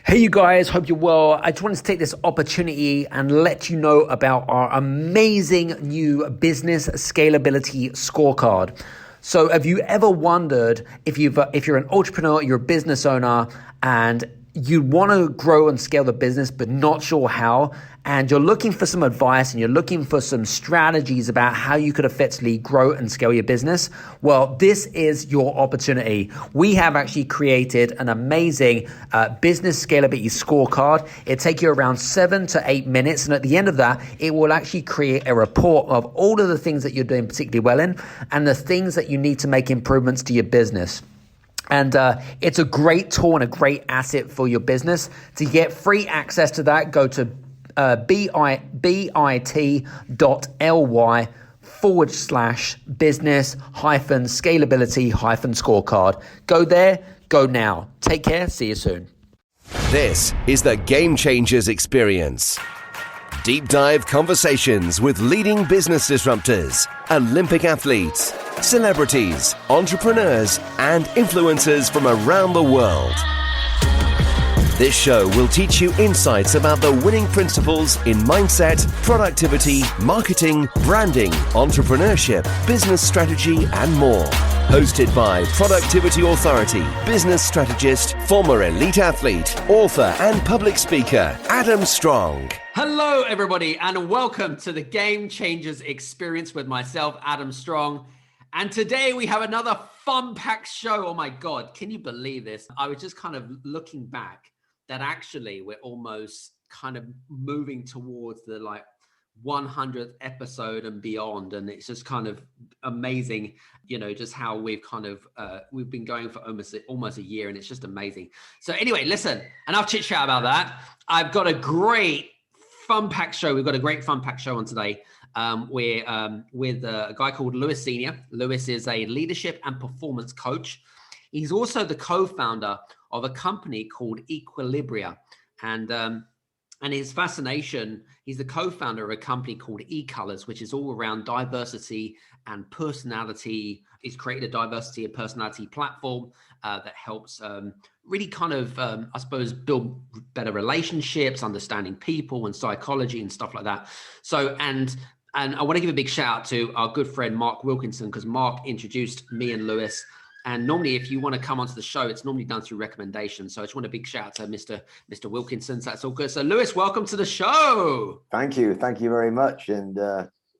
Hey, you guys, hope you're well. I just wanted to take this opportunity and let you know about our amazing new business scalability scorecard. So have you ever wondered if you're an entrepreneur, you're a business owner, and you want to grow and scale the business, but not sure how, and you're looking for some advice and you're looking for some strategies about how you could effectively grow and scale your business? Well, this is your opportunity. We have actually created an amazing business scalability scorecard. It'll take you around 7 to 8 minutes. And at the end of that, it will actually create a report of all of the things that you're doing particularly well in and the things that you need to make improvements to your business. And it's a great tool and a great asset for your business. To get free access to that, go to bit.ly/business-scalability-scorecard. Go there, go now. Take care, see you soon. This is the Game Changers Experience. Deep dive conversations with leading business disruptors, Olympic athletes, celebrities, entrepreneurs, and influencers from around the world. This show will teach you insights about the winning principles in mindset, productivity, marketing, branding, entrepreneurship, business strategy, and more. Hosted by Productivity Authority, business strategist, former elite athlete, author, and public speaker, Adam Strong. Hello, everybody, and welcome to the Game Changers Experience with myself, Adam Strong. And today we have another fun-packed show. Oh my God, can you believe this? I was just kind of looking back that actually we're almost kind of moving towards the 100th episode and beyond. And it's just kind of amazing, just how we've kind of, we've been going for almost a year, and it's just amazing. So anyway, listen, enough chit chat about that. I've got a great fun-packed show. We've got a great fun-packed show on today. We're with a guy called Lewis Senior. Lewis is a leadership and performance coach. He's also the co-founder of a company called Equilibria. And his fascination, he's the co-founder of a company called eColors, which is all around diversity and personality. He's created a diversity and personality platform that helps really kind of, I suppose, build better relationships, understanding people and psychology and stuff like that. So, and I want to give a big shout out to our good friend, Mark Wilkinson, because Mark introduced me and Lewis. And normally, if you want to come onto the show, it's normally done through recommendation. So I just want a big shout out to Mr. Wilkinson. So that's all good. So Lewis, welcome to the show. Thank you. Thank you very much. And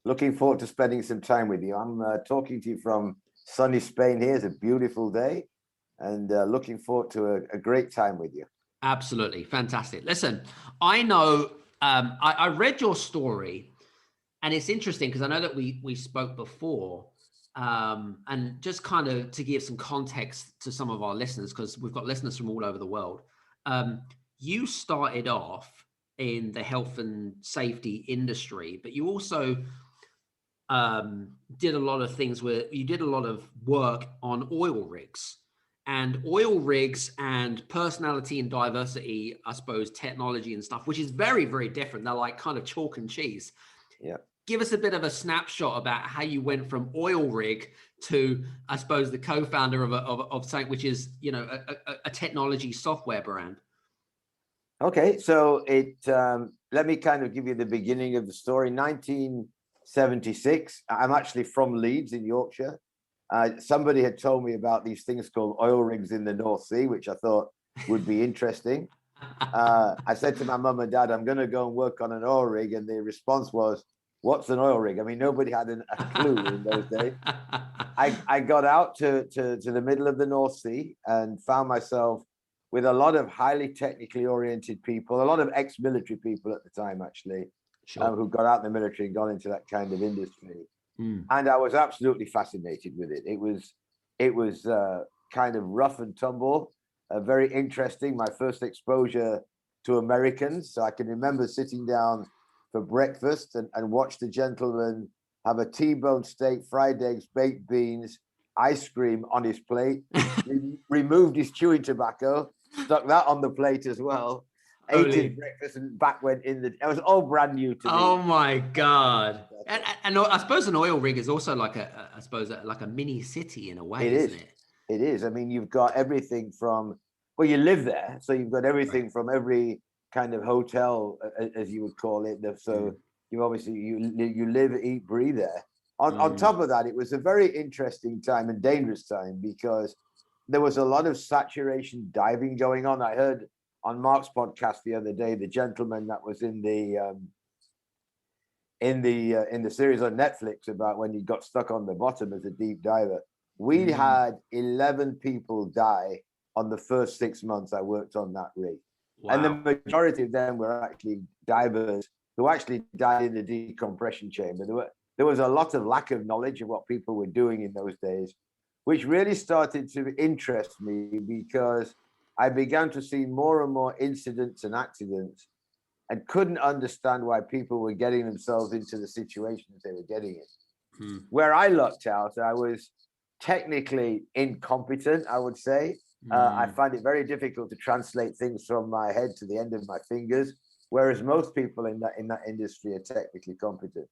looking forward to spending some time with you. I'm talking to you from sunny Spain here. It's a beautiful day. And looking forward to a great time with you. Absolutely. Fantastic. Listen, I know I read your story, and it's interesting because I know that we spoke before. And just kind of to give some context to some of our listeners, because we've got listeners from all over the world. You started off in the health and safety industry, but you also did a lot of things where you did a lot of work on oil rigs and personality and diversity, I suppose, technology and stuff, which is very, very different. They're like kind of chalk and cheese. Yeah. Give us a bit of a snapshot about how you went from oil rig to, I suppose, the co-founder of something which is, a technology software brand. Okay, so let me kind of give you the beginning of the story. 1976. I'm actually from Leeds in Yorkshire. Somebody had told me about these things called oil rigs in the North Sea, which I thought would be interesting. I said to my mum and dad, I'm going to go and work on an oil rig, and the response was, "What's an oil rig?" I mean, nobody had a clue in those days. I got out to the middle of the North Sea and found myself with a lot of highly technically oriented people, a lot of ex-military people at the time, actually, sure. Who got out in the military and got into that kind of industry. And I was absolutely fascinated with it. It was kind of rough and tumble, very interesting. My first exposure to Americans. So I can remember sitting down for breakfast and watch the gentleman have a T-bone steak, fried eggs, baked beans, ice cream on his plate, removed his chewing tobacco, stuck that on the plate as well, ate his breakfast, and back went in it was all brand new to me. Oh my God. And I suppose an oil rig is also like a mini city in a way, isn't it? It is. I mean, you've got everything from well, you live there, so you've got everything from every kind of hotel, as you would call it. So you obviously you live, eat, breathe there. On top of that, it was a very interesting time and dangerous time because there was a lot of saturation diving going on. I heard on Mark's podcast the other day, the gentleman that was in the series on Netflix about when he got stuck on the bottom as a deep diver. We had 11 people die on the first 6 months I worked on that rig. Wow. And the majority of them were actually divers who actually died in the decompression chamber. There was a lot of lack of knowledge of what people were doing in those days, which really started to interest me because I began to see more and more incidents and accidents and couldn't understand why people were getting themselves into the situations they were getting in. Where I lucked out, I was technically incompetent, I would say. I find it very difficult to translate things from my head to the end of my fingers, whereas most people in that industry are technically competent.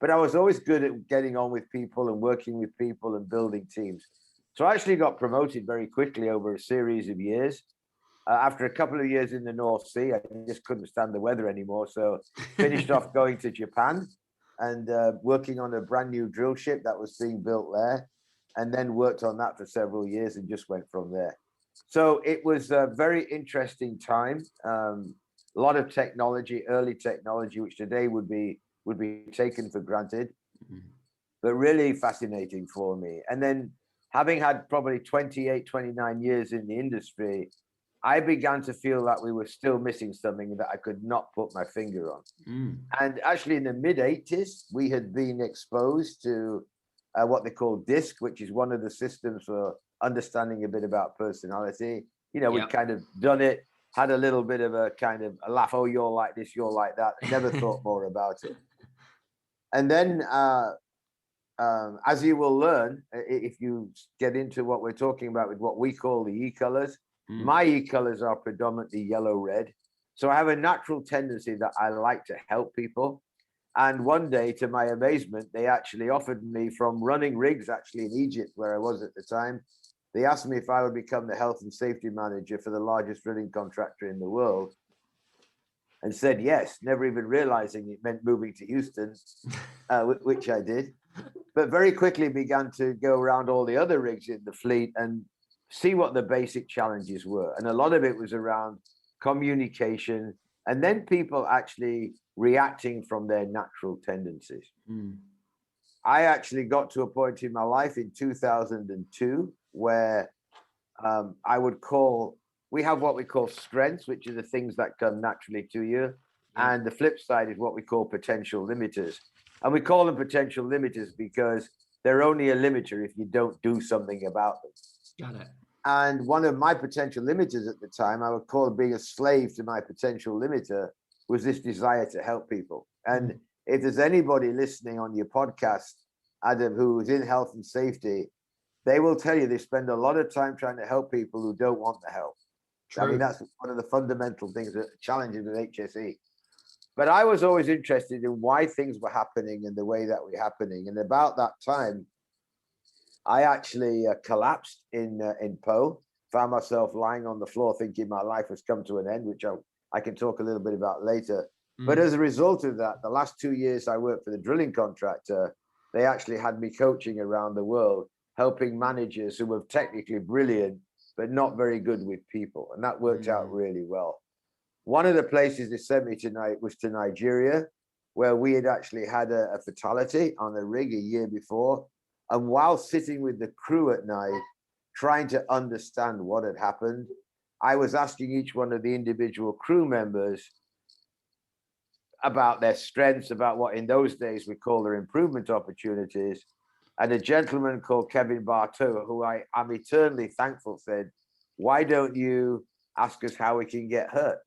But I was always good at getting on with people and working with people and building teams. So I actually got promoted very quickly over a series of years. After a couple of years in the North Sea, I just couldn't stand the weather anymore. So finished off going to Japan and working on a brand new drill ship that was being built there, and then worked on that for several years and just went from there. So it was a very interesting time. A lot of technology, early technology, which today would be taken for granted, but really fascinating for me. And then having had probably 28, 29 years in the industry, I began to feel that we were still missing something that I could not put my finger on. And actually in the mid-80s, we had been exposed to what they call DISC, which is one of the systems for understanding a bit about personality. You know, we'd kind of done it, had a little bit of a kind of a laugh, oh, you're like this, you're like that, never thought more about it. And then, as you will learn, if you get into what we're talking about with what we call the E-colors, my E-colors are predominantly yellow-red. So I have a natural tendency that I like to help people. And one day, to my amazement, they actually offered me, from running rigs actually in Egypt, where I was at the time, they asked me if I would become the health and safety manager for the largest drilling contractor in the world, and said yes, never even realizing it meant moving to Houston, which I did. But very quickly began to go around all the other rigs in the fleet and see what the basic challenges were. And a lot of it was around communication, and then people actually reacting from their natural tendencies. I actually got to a point in my life in 2002 where we have what we call strengths, which are the things that come naturally to you. And the flip side is what we call potential limiters. And we call them potential limiters because they're only a limiter if you don't do something about them. Got it. And one of my potential limiters at the time, I would call being a slave to my potential limiter, was this desire to help people. And if there's anybody listening on your podcast, Adam, who is in health and safety, they will tell you they spend a lot of time trying to help people who don't want the help. True. I mean, that's one of the fundamental things, challenges with HSE. But I was always interested in why things were happening and the way that were happening. And about that time, I actually collapsed in Po, found myself lying on the floor thinking my life has come to an end, which I can talk a little bit about later. But as a result of that, the last 2 years I worked for the drilling contractor, they actually had me coaching around the world, helping managers who were technically brilliant, but not very good with people. And that worked out really well. One of the places they sent me tonight was to Nigeria, where we had actually had a fatality on a rig a year before. And while sitting with the crew at night, trying to understand what had happened, I was asking each one of the individual crew members about their strengths, about what in those days we call their improvement opportunities. And a gentleman called Kevin Bartow, who I'm eternally thankful, said, why don't you ask us how we can get hurt?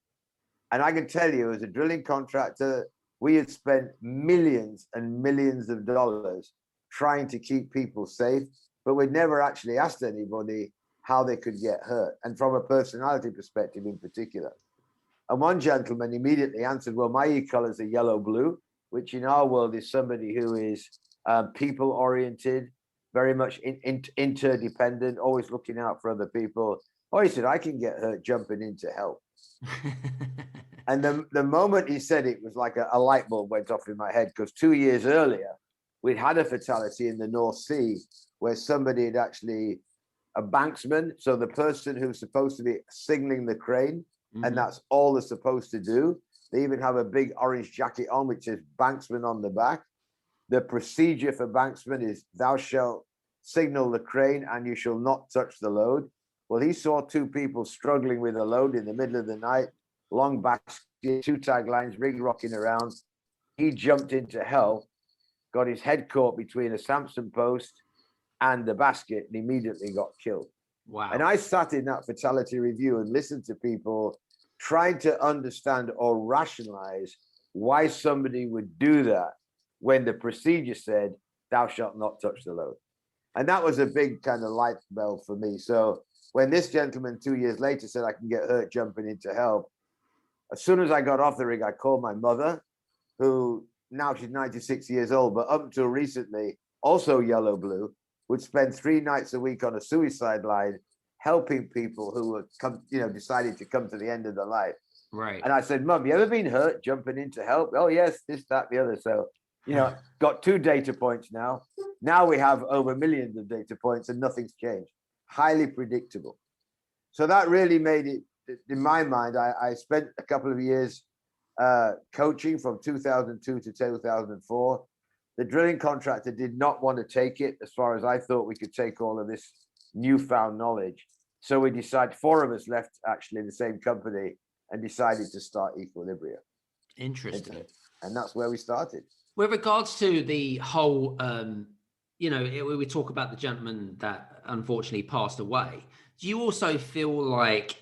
And I can tell you, as a drilling contractor, we had spent millions and millions of dollars trying to keep people safe, but we'd never actually asked anybody how they could get hurt, and from a personality perspective in particular. And one gentleman immediately answered, well, my E-colors are yellow-blue, which in our world is somebody who is people-oriented, very much interdependent, always looking out for other people. Oh, he said, I can get hurt jumping in to help. And the moment he said it was like a light bulb went off in my head, because 2 years earlier, we'd had a fatality in the North Sea where somebody had actually, a banksman, so the person who's supposed to be signaling the crane, and that's all they're supposed to do. They even have a big orange jacket on, which says banksman on the back. The procedure for banksman is thou shalt signal the crane and you shall not touch the load. Well, he saw two people struggling with a load in the middle of the night, long basket, two taglines, rig rocking around. He jumped in to help, got his head caught between a Samson post and the basket, and immediately got killed. Wow. And I sat in that fatality review and listened to people trying to understand or rationalize why somebody would do that when the procedure said, thou shalt not touch the load. And that was a big kind of light bulb for me. So when this gentleman 2 years later said I can get hurt jumping in to help, as soon as I got off the rig, I called my mother, who now she's 96 years old, but up until recently, also yellow blue, would spend 3 nights a week on a suicide line helping people who were decided to come to the end of their life. Right. And I said, Mum, you ever been hurt jumping in to help? Oh, yes, this, that, the other. So, got 2 data points now. Now we have over millions of data points and nothing's changed. Highly predictable. So that really made it, in my mind, I spent a couple of years coaching from 2002 to 2004. The drilling contractor did not want to take it as far as I thought we could take all of this newfound knowledge. So we decided, 4 of us left actually the same company and decided to start Equilibria. Interesting. And that's where we started. With regards to the whole, we talk about the gentleman that unfortunately passed away. Do you also feel like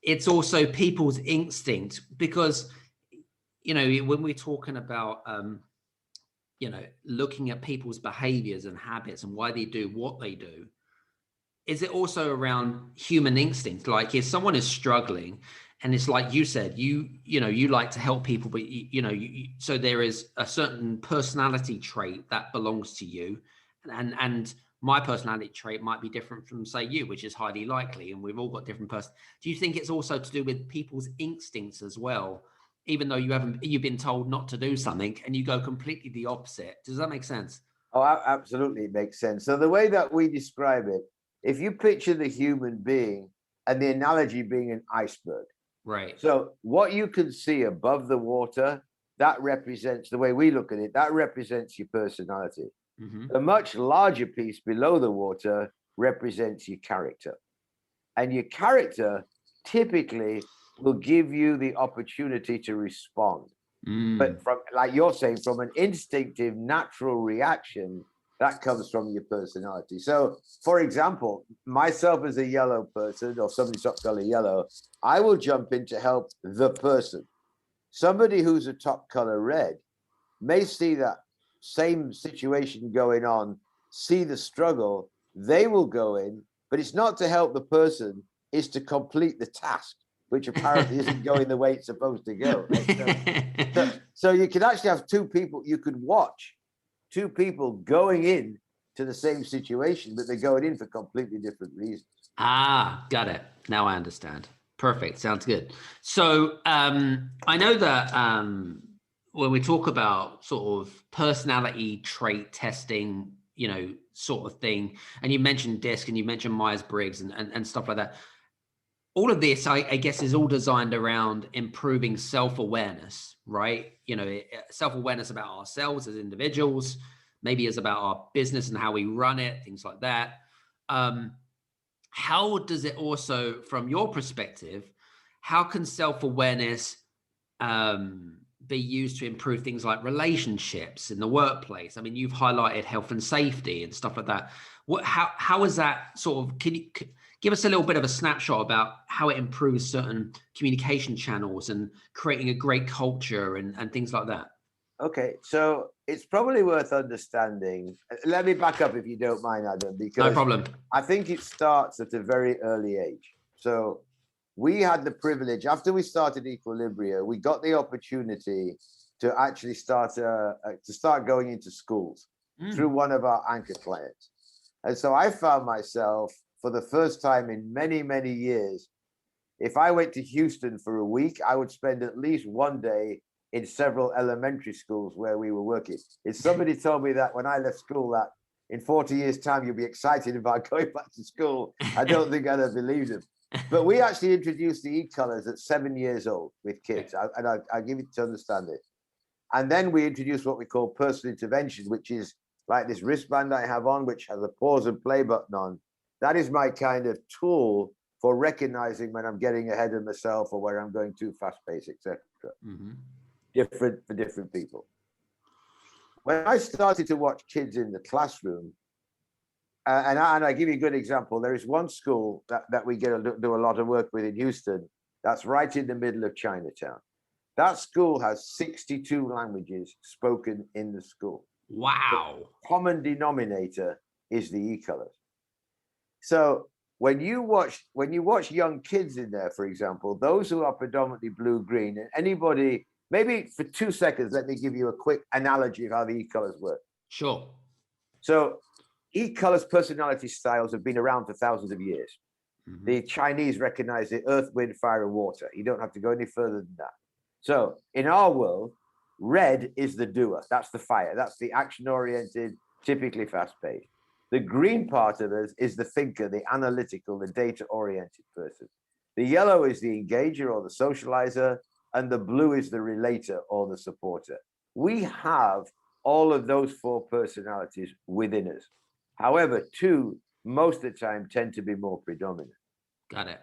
it's also people's instinct? Because, when we're talking about, looking at people's behaviors and habits and why they do what they do, is it also around human instinct? Like if someone is struggling and it's like you said, you like to help people, but so there is a certain personality trait that belongs to you, and my personality trait might be different from say you, which is highly likely, and we've all got different Do you think it's also to do with people's instincts as well, even though you've been told not to do something and you go completely the opposite? Does that make sense? Oh, absolutely, it makes sense. So the way that we describe it, if you picture the human being and the analogy being an iceberg. Right. So what you can see above the water, that represents, the way we look at it, that represents your personality. Mm-hmm. The much larger piece below the water represents your character. And your character typically will give you the opportunity to respond. But from, like you're saying, from an instinctive, natural reaction, that comes from your personality. So, for example, myself as a yellow person or somebody's top color yellow, I will jump in to help the person. Somebody who's a top color red may see that same situation going on, see the struggle, they will go in, but it's not to help the person, it's to complete the task, which apparently isn't going the way it's supposed to go. Right? So you could actually have 2 people, you could watch 2 people going in to the same situation, but they're going in for completely different reasons. Ah, got it. Now I understand. Perfect. Sounds good. So I know that when we talk about sort of personality trait testing, sort of thing, and you mentioned DISC and you mentioned Myers-Briggs and stuff like that. All of this, I guess, is all designed around improving self-awareness, right? Self-awareness about ourselves as individuals, maybe as about our business and how we run it, things like that. How does it also, from your perspective, how can self-awareness be used to improve things like relationships in the workplace? I mean, you've highlighted health and safety and stuff like that. How is that sort of, can you give us a little bit of a snapshot about how it improves certain communication channels and creating a great culture and things like that? Okay, so it's probably worth understanding. Let me back up if you don't mind, Adam, because no problem. I think it starts at a very early age. So we had the privilege, after we started Equilibria, we got the opportunity to actually start going into schools through one of our anchor clients. And so I found myself for the first time in many, many years, if I went to Houston for a week, I would spend at least one day in several elementary schools where we were working. If somebody told me that when I left school that in 40 years' time, you'll be excited about going back to school, I don't think I'd have believed them. But we actually introduced the e-colors at 7 years old with kids, and I give it to understand it. And then we introduced what we call personal intervention, which is like this wristband I have on, which has a pause and play button on. That is my kind of tool for recognizing when I'm getting ahead of myself or where I'm going too fast-paced, etc. Different for different people. When I started to watch kids in the classroom, and I give you a good example, there is one school that we do a lot of work with in Houston, that's right in the middle of Chinatown. That school has 62 languages spoken in the school. Wow. The common denominator is the e-colors. So when you watch young kids in there, for example, those who are predominantly blue-green, and anybody, maybe for 2 seconds, let me give you a quick analogy of how the e-colors work. Sure. So e-colors personality styles have been around for thousands of years. The Chinese recognize the earth, wind, fire, and water. You don't have to go any further than that. So in our world, red is the doer. That's the fire. That's the action-oriented, typically fast-paced. The green part of us is the thinker, the analytical, the data-oriented person. The yellow is the engager or the socializer, and the blue is the relator or the supporter. We have all of those four personalities within us. However, two, most of the time, tend to be more predominant. Got it.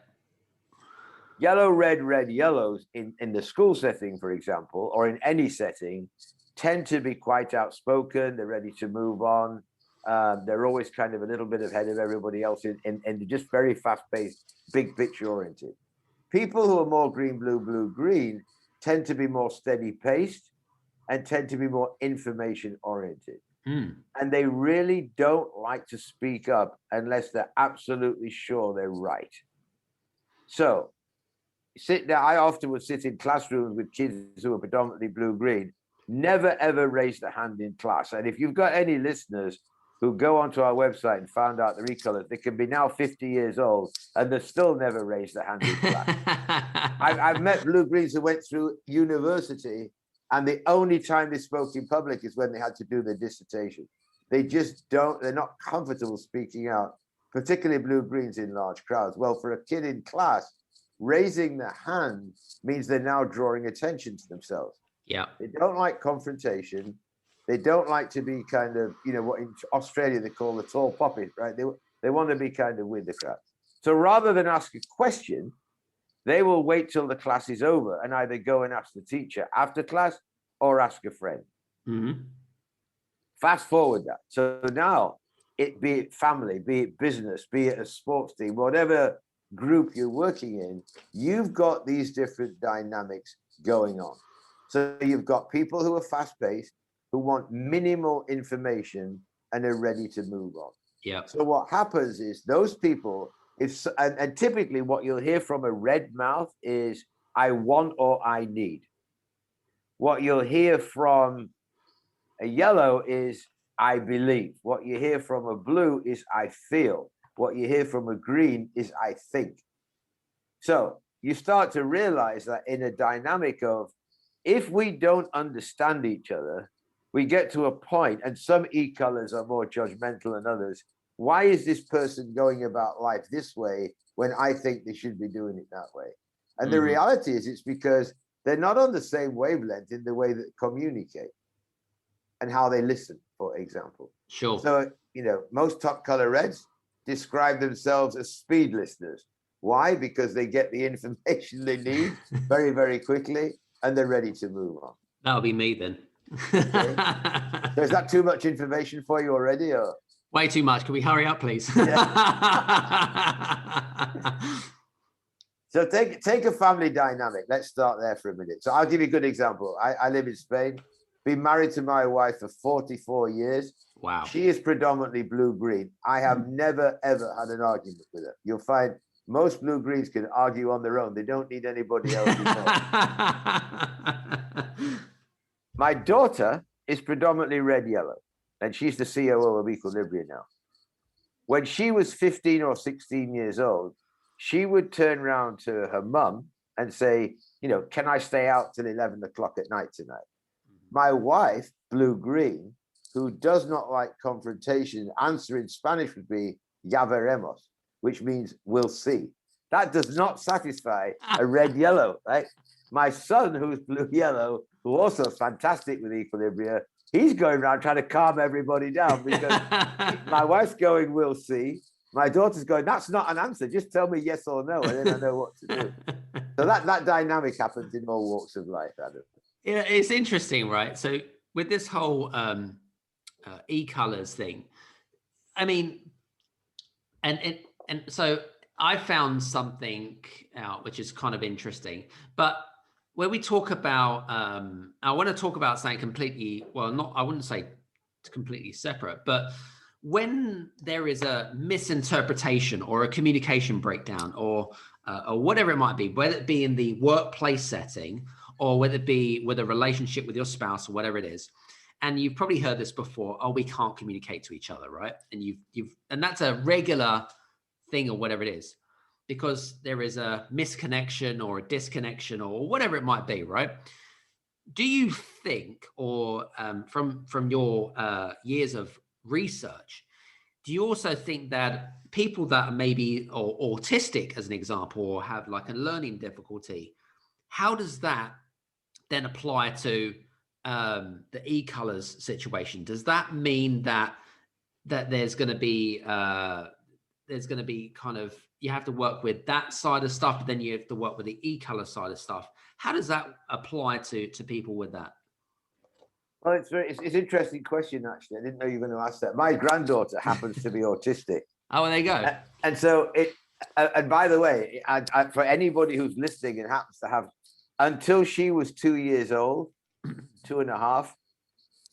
Yellow, red, yellows in the school setting, for example, or in any setting, tend to be quite outspoken. They're ready to move on. They're always kind of a little bit ahead of everybody else and just very fast-paced, big picture-oriented. People who are more green, blue, green tend to be more steady-paced and tend to be more information-oriented. And they really don't like to speak up unless they're absolutely sure they're right. So sit there. I often would sit in classrooms with kids who are predominantly blue-green, never, ever raise their hand in class. And if you've got any listeners who go onto our website and found out the e-colors, they can be now 50 years old and they've still never raised their hand in class. I've met blue-greens who went through university and the only time they spoke in public is when they had to do their dissertation. They just they're not comfortable speaking out, particularly blue-greens in large crowds. Well, for a kid in class, raising their hand means they're now drawing attention to themselves. Yeah. They don't like confrontation. They don't like to be kind of, what in Australia they call the tall poppy, right? They want to be kind of with the crowd. So rather than ask a question, they will wait till the class is over and either go and ask the teacher after class or ask a friend. Fast forward that. So now, be it family, be it business, be it a sports team, whatever group you're working in, you've got these different dynamics going on. So you've got people who are fast-paced, who want minimal information and are ready to move on. Yeah. So what happens is those people, and typically what you'll hear from a red mouth is, I want or I need. What you'll hear from a yellow is, I believe. What you hear from a blue is, I feel. What you hear from a green is, I think. So you start to realize that in a dynamic of, if we don't understand each other, we get to a point, and some e-colors are more judgmental than others. Why is this person going about life this way when I think they should be doing it that way? And the reality is it's because they're not on the same wavelength in the way that they communicate and how they listen, for example. Sure. So, most top color reds describe themselves as speed listeners. Why? Because they get the information they need very, very quickly and they're ready to move on. That'll be me then. Okay. So is that too much information for you already, or? Way too much. Can we hurry up, please? So take a family dynamic. Let's start there for a minute. So I'll give you a good example. I live in Spain, been married to my wife for 44 years. Wow. She is predominantly blue-green. I have never, ever had an argument with her. You'll find most blue-greens can argue on their own. They don't need anybody else. My daughter is predominantly red-yellow, and she's the COO of Equilibria now. when she was 15 or 16 years old, she would turn around to her mum and say, can I stay out till 11 o'clock at night tonight? My wife, blue green, who does not like confrontation, answer in Spanish would be ya veremos, which means we'll see. That does not satisfy a red yellow, right? My son, who's blue yellow, who also is fantastic with Equilibria, he's going around trying to calm everybody down because my wife's going, we'll see. My daughter's going, that's not an answer. Just tell me yes or no, and then I know what to do. So that dynamic happens in all walks of life, Adam. Yeah, it's interesting, right? So with this whole e-colors thing, I mean, and so I found something out which is kind of interesting. But when we talk about, I want to talk about something completely, well, not, I wouldn't say completely separate, but when there is a misinterpretation or a communication breakdown or whatever it might be, whether it be in the workplace setting or whether it be with a relationship with your spouse or whatever it is, and you've probably heard this before, oh, we can't communicate to each other, right? And and that's a regular thing or whatever it is, because there is a misconnection or a disconnection or whatever it might be, right? Do you think, or from your years of research, do you also think that people that are maybe or autistic, as an example, or have like a learning difficulty, how does that then apply to the e-colors situation? Does that mean that there's going to be kind of, you have to work with that side of stuff, but then you have to work with the e-color side of stuff? How does that apply to people with that? Well, it's an interesting question, actually. I didn't know you were going to ask that. My granddaughter happens to be autistic. Oh, well, there you go. And so and by the way, for anybody who's listening and happens to have, until she was 2 years old, 2.5,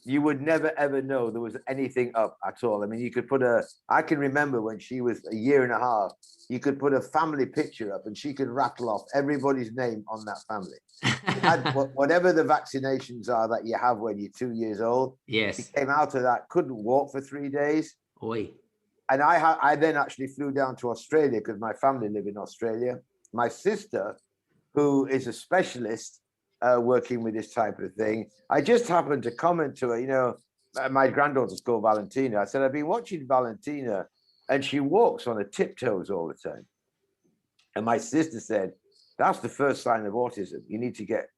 you would never, ever know there was anything up at all. I mean, you could I can remember when she was 1.5 years, you could put a family picture up and she could rattle off everybody's name on that family. Had whatever the vaccinations are that you have when you're 2 years old. Yes. She came out of that, couldn't walk for 3 days. Oi. And I then actually flew down to Australia because my family live in Australia. My sister, who is a specialist working with this type of thing, I just happened to comment to her, my granddaughter's called Valentina. I said, I've been watching Valentina and she walks on her tiptoes all the time. And my sister said, that's the first sign of autism. You need to get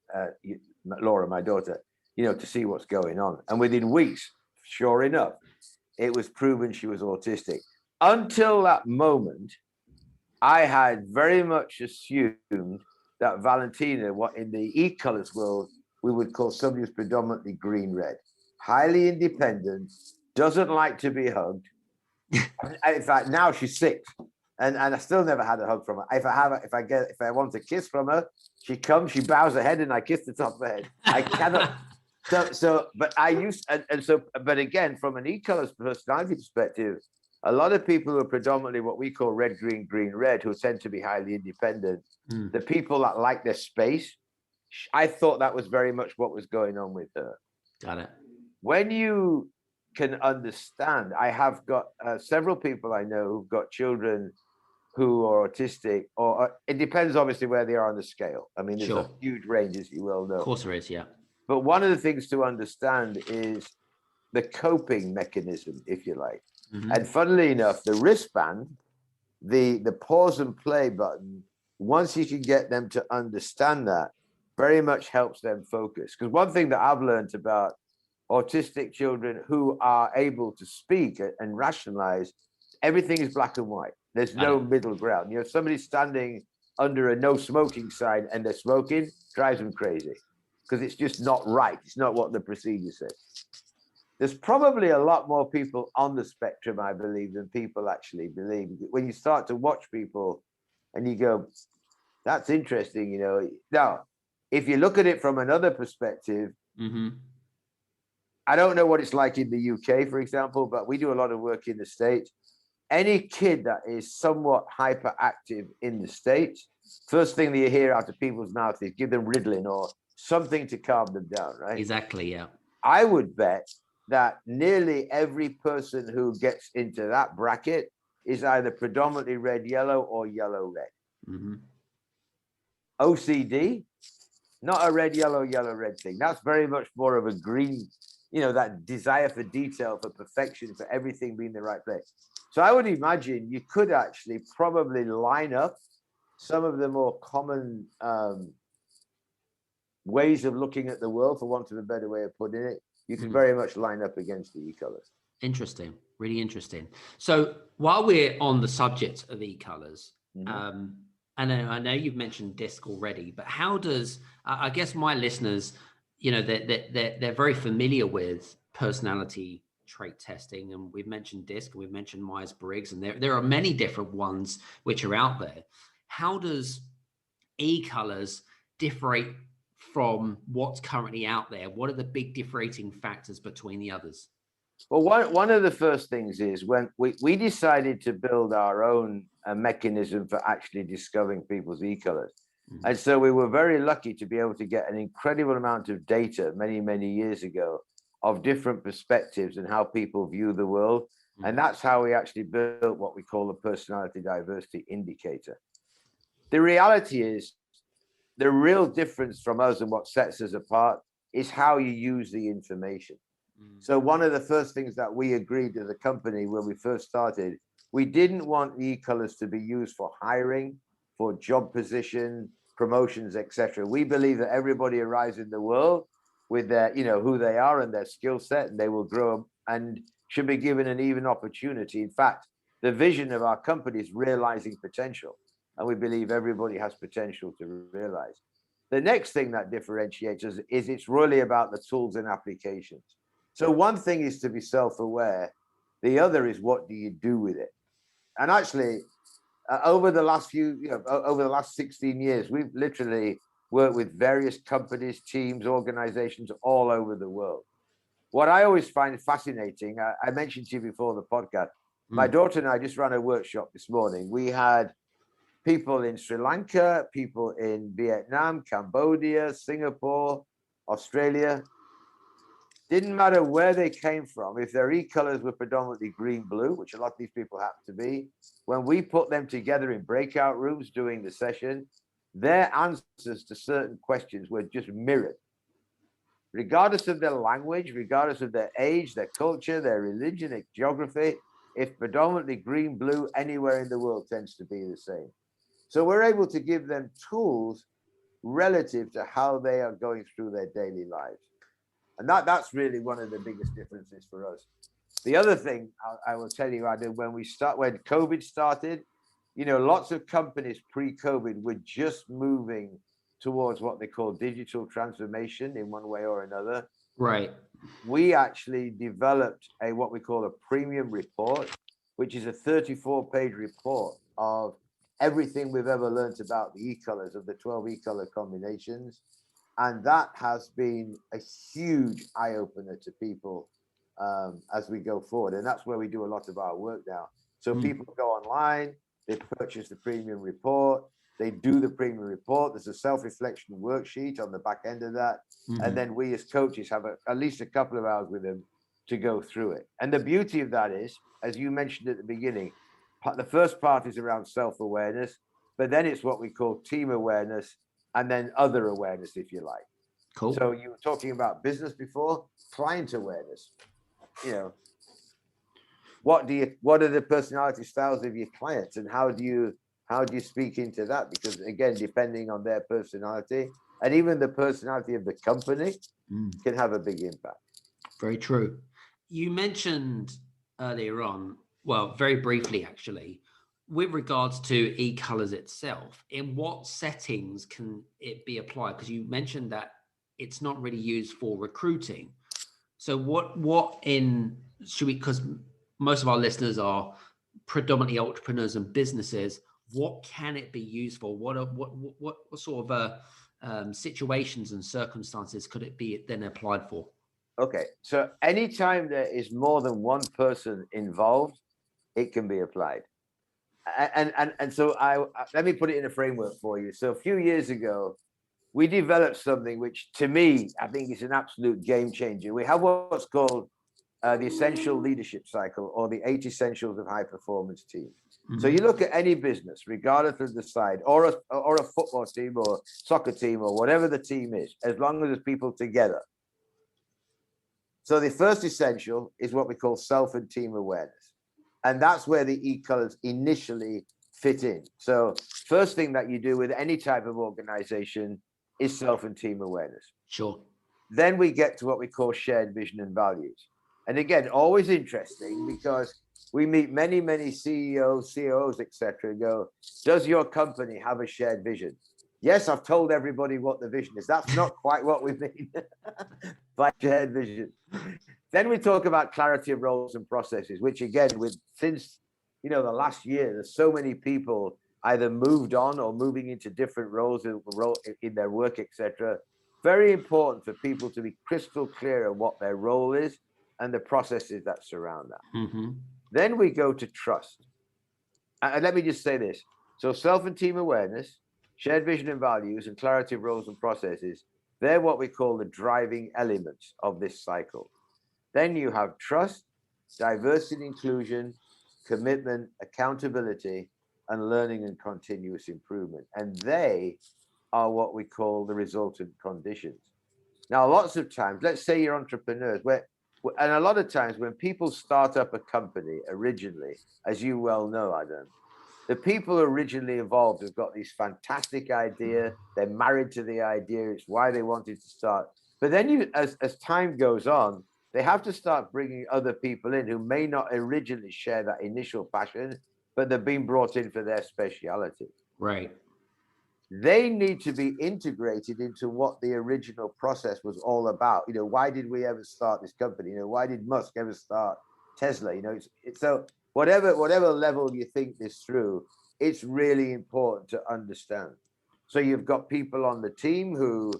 Laura, my daughter, to see what's going on. And within weeks, sure enough, it was proven she was autistic. Until that moment, I had very much assumed that Valentina, what in the e-colors world, we would call somebody who's predominantly green-red, highly independent, doesn't like to be hugged. In fact, now she's 6. And I still never had a hug from her. If I want a kiss from her, she comes, she bows her head, and I kiss the top of her head. I cannot. But again, from an e-colors personality perspective, a lot of people who are predominantly what we call red, green, green, red, who tend to be highly independent, the people that like their space, I thought that was very much what was going on with her. Got it. When you can understand, I have got several people I know who've got children who are autistic, or it depends obviously where they are on the scale. I mean, there's a huge range, as you well know. Of course there is, yeah. But one of the things to understand is the coping mechanism, if you like. Mm-hmm. And funnily enough, the wristband, the pause and play button, once you can get them to understand that, very much helps them focus. Because one thing that I've learned about autistic children who are able to speak and rationalize, everything is black and white. There's no middle ground. Somebody standing under a no smoking sign and they're smoking drives them crazy because it's just not right. It's not what the procedure says. There's probably a lot more people on the spectrum, I believe, than people actually believe. When you start to watch people and you go, that's interesting, Now, if you look at it from another perspective, I don't know what it's like in the UK, for example, but we do a lot of work in the States. Any kid that is somewhat hyperactive in the States, first thing that you hear out of people's mouths is give them Ritalin or something to calm them down, right? Exactly, yeah. I would bet that nearly every person who gets into that bracket is either predominantly red, yellow, or yellow, red. Mm-hmm. OCD, not a red, yellow, yellow, red thing. That's very much more of a green, that desire for detail, for perfection, for everything being the right place. So I would imagine you could actually probably line up some of the more common ways of looking at the world, for want of a better way of putting it. You can very much line up against the e-colors. Interesting, really interesting. So while we're on the subject of e-colors, I know you've mentioned DISC already, but how does I guess my listeners, they're very familiar with personality trait testing, and we've mentioned DISC, and we've mentioned Myers-Briggs, and there are many different ones which are out there. How does e-colors differentiate from what's currently out there? What are the big differentiating factors between the others? Well, one of the first things is when we decided to build our own mechanism for actually discovering people's e-colors. Mm-hmm. And so we were very lucky to be able to get an incredible amount of data many, many years ago of different perspectives and how people view the world. Mm-hmm. And that's how we actually built what we call a personality diversity indicator. The reality is the real difference from us and what sets us apart is how you use the information. So one of the first things that we agreed as a company when we first started, we didn't want the e-colors to be used for hiring, for job position, promotions, etc. We believe that everybody arrives in the world with their, who they are and their skill set, and they will grow and should be given an even opportunity. In fact, the vision of our company is realizing potential, and we believe everybody has potential to realize. The next thing that differentiates us is it's really about the tools and applications. So one thing is to be self-aware. The other is what do you do with it? And actually, over the last 16 years, we've literally worked with various companies, teams, organizations all over the world. What I always find fascinating, I mentioned to you before the podcast, my daughter and I just ran a workshop this morning. We had people in Sri Lanka, people in Vietnam, Cambodia, Singapore, Australia. Didn't matter where they came from. If their e-colors were predominantly green, blue, which a lot of these people happen to be, when we put them together in breakout rooms during the session, their answers to certain questions were just mirrored. Regardless of their language, regardless of their age, their culture, their religion, their geography, if predominantly green, blue, anywhere in the world tends to be the same. So we're able to give them tools relative to how they are going through their daily lives. And that's really one of the biggest differences for us. The other thing I will tell you, Adam, when COVID started, lots of companies pre-COVID were just moving towards what they call digital transformation in one way or another. Right. We actually developed what we call a premium report, which is a 34-page report of everything we've ever learned about the e-colors, of the 12 e-color combinations. And that has been a huge eye-opener to people as we go forward. And that's where we do a lot of our work now. So people go online, they purchase the premium report, they do the premium report. There's a self-reflection worksheet on the back end of that. And then we as coaches have at least a couple of hours with them to go through it. And the beauty of that is, as you mentioned at the beginning, the first part is around self-awareness, but then it's what we call team awareness, and then other awareness, if you like. Cool. So you were talking about business before, client awareness. What are the personality styles of your clients, and how do you speak into that? Because again, depending on their personality and even the personality of the company can have a big impact. Very true. You mentioned earlier on, well, very briefly actually, with regards to e-colors itself, in what settings can it be applied? Because you mentioned that it's not really used for recruiting. So because most of our listeners are predominantly entrepreneurs and businesses, what can it be used for? What sort of situations and circumstances could it be then applied for? Okay, so anytime there is more than one person involved, it can be applied. And so let me put it in a framework for you. So a few years ago, we developed something which, to me, I think is an absolute game changer. We have what's called the essential leadership cycle, or the 8 essentials of high performance teams. So you look at any business, regardless of the side, or a football team or soccer team or whatever the team is, as long as there's people together. So the first essential is what we call self and team awareness. And that's where the E colors initially fit in. So first thing that you do with any type of organization is self and team awareness. Sure. Then we get to what we call shared vision and values. And again, always interesting, because we meet many, many CEOs, COOs, etc. and go, does your company have a shared vision? Yes, I've told everybody what the vision is. That's not quite what we mean by shared vision. Then we talk about clarity of roles and processes, which again, since the last year, there's so many people either moved on or moving into different roles in their work, etc. Very important for people to be crystal clear on what their role is and the processes that surround that. Then we go to trust. And let me just say this. So self and team awareness, shared vision and values, and clarity of roles and processes, they're what we call the driving elements of this cycle. Then you have trust, diversity and inclusion, commitment, accountability, and learning and continuous improvement. And they are what we call the resultant conditions. Now, lots of times, let's say you're entrepreneurs, and a lot of times when people start up a company originally, as you well know, Adam, the people originally involved have got these fantastic ideas. They're married to the idea. It's why they wanted to start. But then as time goes on, they have to start bringing other people in who may not originally share that initial passion, but they're being brought in for their speciality. Right. They need to be integrated into what the original process was all about. Why did we ever start this company? Why did Musk ever start Tesla? So whatever level you think this through, it's really important to understand. So you've got people on the team who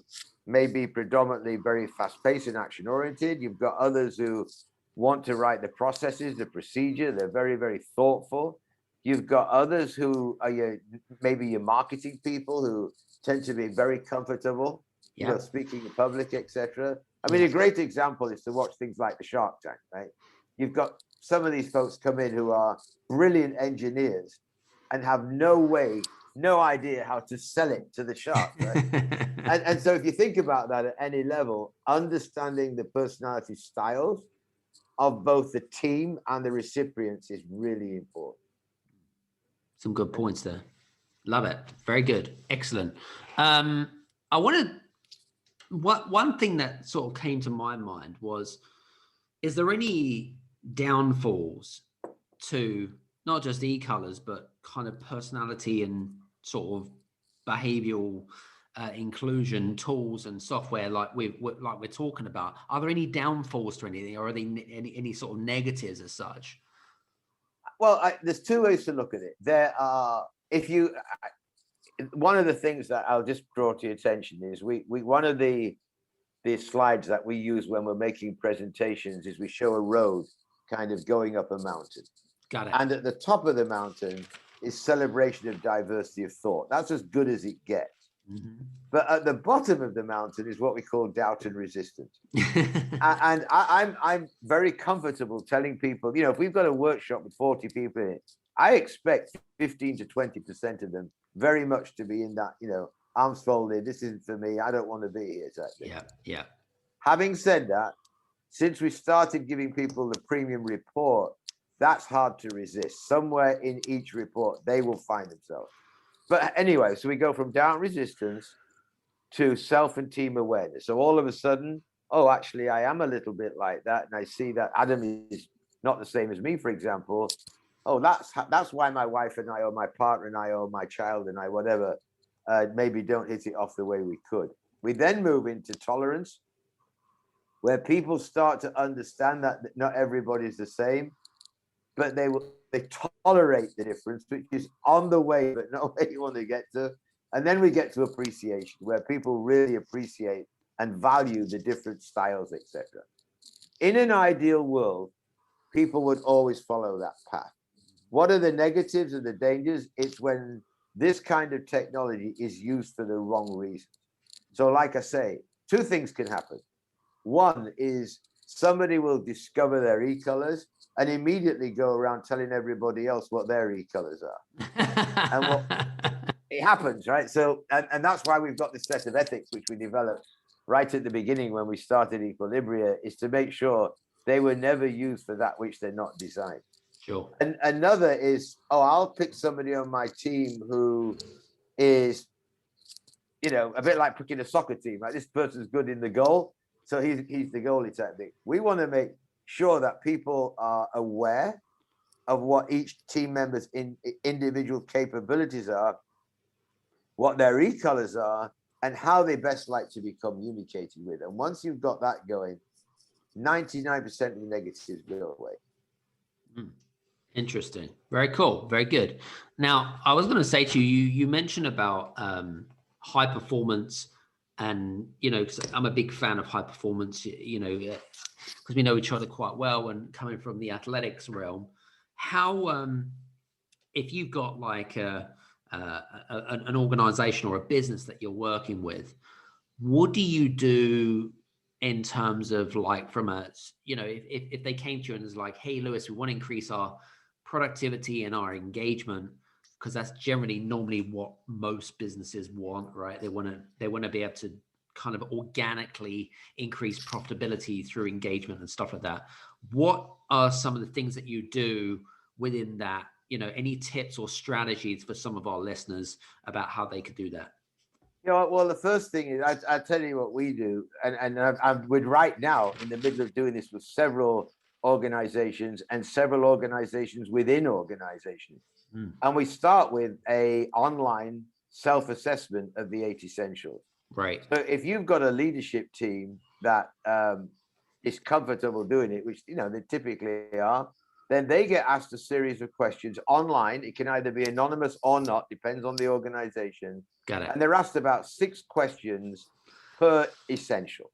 may be predominantly very fast-paced and action-oriented. You've got others who want to write the processes, the procedure. They're very, very thoughtful. You've got others who are maybe your marketing people who tend to be very comfortable, speaking in public, etc. I mean, a great example is to watch things like the Shark Tank, right? You've got some of these folks come in who are brilliant engineers and have no idea how to sell it to the shark, right? and so if you think about that at any level, understanding the personality styles of both the team and the recipients is really important. Some good points there. Love it. Very good. Excellent. I wanted, one thing that sort of came to my mind was, is there any downfalls to not just e-colors, but kind of personality and sort of behavioral inclusion tools and software like we're talking about? Are there any downfalls to anything, or are there any sort of negatives as such? Well, there's two ways to look at it. There are, one of the things that I'll just draw to your attention is one of the slides that we use when we're making presentations is we show a road kind of going up a mountain. Got it. And at the top of the mountain is celebration of diversity of thought. That's as good as it gets. But at the bottom of the mountain is what we call doubt and resistance. And I'm very comfortable telling people, if we've got a workshop with 40 people in it, I expect 15 to 20% of them very much to be in that, arms folded, this isn't for me, I don't want to be here type thing. Yeah. Having said that, since we started giving people the premium report, that's hard to resist. Somewhere in each report, they will find themselves. But anyway, so we go from doubt resistance to self and team awareness. So all of a sudden, actually, I am a little bit like that. And I see that Adam is not the same as me, for example. That's why my wife and I, or my partner and I, or my child and I, whatever, maybe don't hit it off the way we could. We then move into tolerance, where people start to understand that not everybody's the same, but they tolerate the difference, which is on the way, but not where you want to get to. And then we get to appreciation, where people really appreciate and value the different styles, etc. In an ideal world, people would always follow that path. What are the negatives and the dangers? It's when this kind of technology is used for the wrong reasons. So like I say, two things can happen. One is somebody will discover their e-colors and immediately go around telling everybody else what their e-colors are. And it happens, right? So, and that's why we've got this set of ethics, which we developed right at the beginning when we started Equilibria, is to make sure they were never used for that which they're not designed. Sure. And another is, I'll pick somebody on my team who is, a bit like picking a soccer team, right? This person's good in the goal, so he's the goalie type thing. We want to make sure that people are aware of what each team member's individual capabilities are, what their e-colors are, and how they best like to be communicated with. And once you've got that going, 99% of the negatives go away. Interesting. Very cool. Very good. Now, I was going to say to you, you mentioned about high performance, and, 'cause I'm a big fan of high performance, because we know each other quite well, and coming from the athletics realm, how, if you've got like an organization or a business that you're working with, what do you do in terms of like from a, if they came to you and was like, hey, Lewis, we want to increase our productivity and our engagement, because that's generally normally what most businesses want, right? They want to be able to kind of organically increase profitability through engagement and stuff like that. What are some of the things that you do within that? Any tips or strategies for some of our listeners about how they could do that? Well, the first thing is, I tell you what we do, and we're right now in the middle of doing this with several organizations and several organizations within organizations. And we start with a online self-assessment of the 8 essentials. Right. So if you've got a leadership team that is comfortable doing it, which, they typically are, then they get asked a series of questions online. It can either be anonymous or not, depends on the organization. Got it. And they're asked about 6 questions per essential.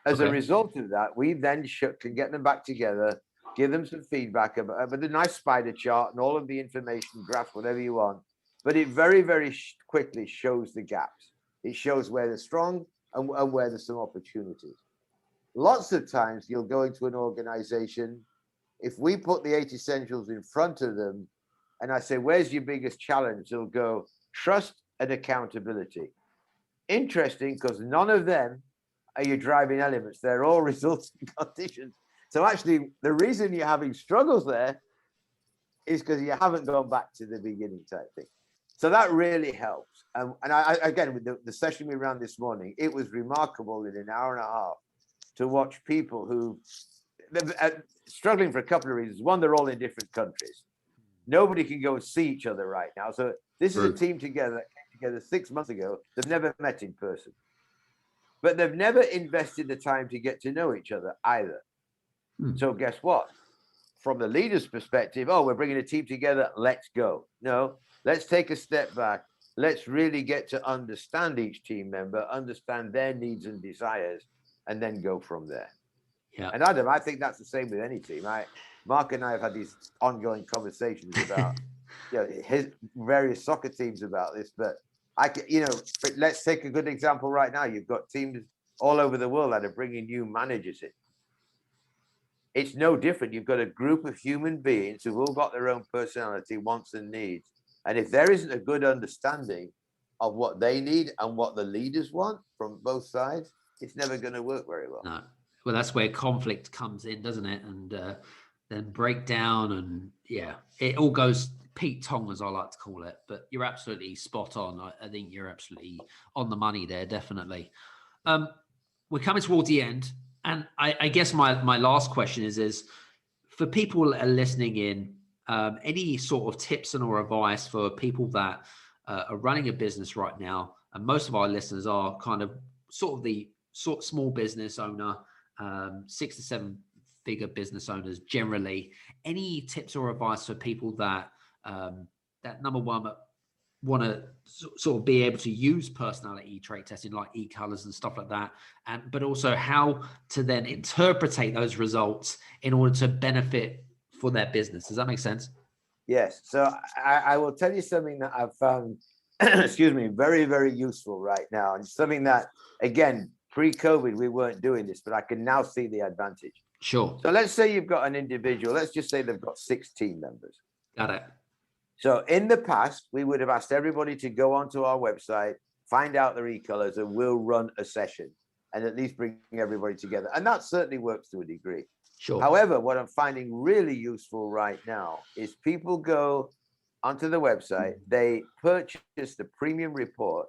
As a result of that, we then can get them back together, give them some feedback with a nice spider chart and all of the information, graphs, whatever you want. But it very, very quickly shows the gaps. It shows where they're strong and where there's some opportunities. Lots of times you'll go into an organization, if we put the 8 essentials in front of them and I say, where's your biggest challenge? They'll go, trust and accountability. Interesting, because none of them are your driving elements. They're all resulting conditions. So actually, the reason you're having struggles there is because you haven't gone back to the beginning type thing. So that really helps. And I, again, with the session we ran this morning, it was remarkable in an hour and a half to watch people who struggling for a couple of reasons. One, they're all in different countries. Nobody can go and see each other right now. So this is a team together that came together 6 months ago. They've never met in person, but they've never invested the time to get to know each other either. So guess what? From the leader's perspective, we're bringing a team together, let's go. No, let's take a step back. Let's really get to understand each team member, understand their needs and desires, and then go from there. Yeah. And Adam, I think that's the same with any team. Mark and I have had these ongoing conversations about his various soccer teams about this, but let's take a good example right now. You've got teams all over the world that are bringing new managers in. It's no different. You've got a group of human beings who've all got their own personality, wants and needs. And if there isn't a good understanding of what they need and what the leaders want from both sides, it's never going to work very well. No. Well, that's where conflict comes in, doesn't it? And then breakdown, and it all goes Pete Tong, as I like to call it. But you're absolutely spot on. I think you're absolutely on the money there, definitely. We're coming towards the end. And I guess my last question is for people that are listening in, any sort of tips and or advice for people that are running a business right now, and most of our listeners are kind of small business owner, 6 to 7 figure business owners generally. Any tips or advice for people that number one want to sort of be able to use personality trait testing like e-colors and stuff like that, but also how to then interpretate those results in order to benefit for their business? Does that make sense? Yes. So I will tell you something that I've found, excuse me, very, very useful right now, and something that, again, pre-COVID we weren't doing this, but I can now see the advantage. Sure. So let's say you've got an individual, let's just say they've got 6 team members. Got it. So in the past, we would have asked everybody to go onto our website, find out their e-colors, and we'll run a session and at least bring everybody together. And that certainly works to a degree. Sure. However, what I'm finding really useful right now is people go onto the website, they purchase the premium report,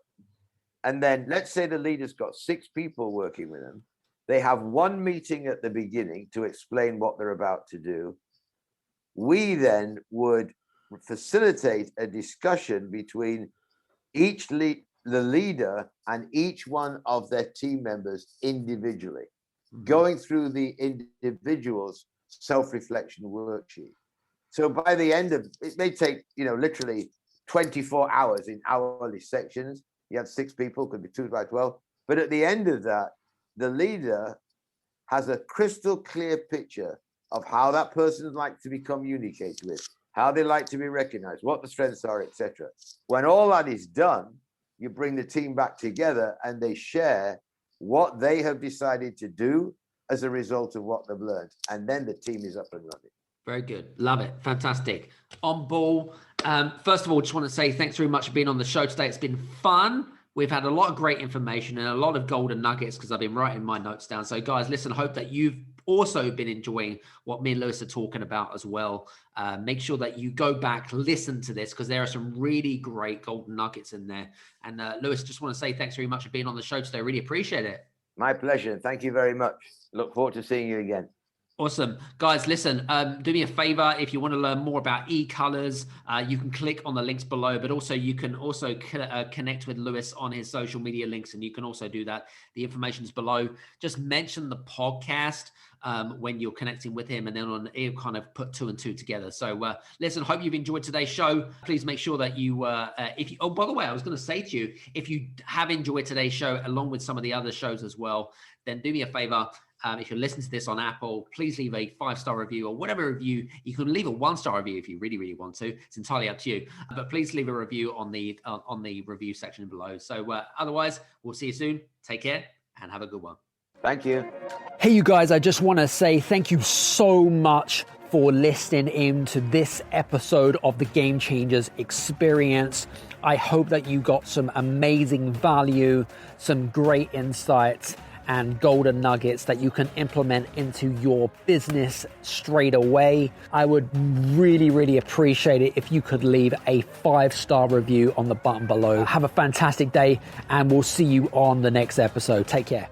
and then let's say the leader's got 6 people working with them. They have one meeting at the beginning to explain what they're about to do. We then would facilitate a discussion between the leader and each one of their team members individually, going through the individual's self-reflection worksheet. So by the end of it, may take literally 24 hours in hourly sections. You have 6 people, could be 2 by 12. But at the end of that, the leader has a crystal clear picture of how that person would like to be communicated with, how they like to be recognized, what the strengths are, etc. When all that is done, you bring the team back together and they share what they have decided to do as a result of what they've learned. And then the team is up and running. Very good. Love it. Fantastic. On ball. First of all, just want to say thanks very much for being on the show today. It's been fun. We've had a lot of great information and a lot of golden nuggets because I've been writing my notes down. So guys, listen, hope that you've also been enjoying what me and Lewis are talking about as well. Make sure that you go back, listen to this because there are some really great golden nuggets in there. And Lewis, just want to say thanks very much for being on the show today. Really appreciate it. My pleasure. Thank you very much. Look forward to seeing you again. Awesome. Guys, listen, do me a favor. If you want to learn more about e-colors, you can click on the links below, but also you can also connect with Lewis on his social media links, and you can also do that. The information is below. Just mention the podcast when you're connecting with him, and then it'll kind of put 2 and 2 together. So listen, hope you've enjoyed today's show. Please make sure that you, oh, by the way, I was going to say to you, if you have enjoyed today's show, along with some of the other shows as well, then do me a favor. If you're listening to this on Apple, please leave a 5-star review or whatever review. You can leave a 1-star review if you really, really want to. It's entirely up to you. But please leave a review on the review section below. So otherwise, we'll see you soon. Take care and have a good one. Thank you. Hey, you guys, I just want to say thank you so much for listening in to this episode of the Game Changers Experience. I hope that you got some amazing value, some great insights, and golden nuggets that you can implement into your business straight away. I would really, really appreciate it if you could leave a 5-star review on the button below. Have a fantastic day, and we'll see you on the next episode. Take care.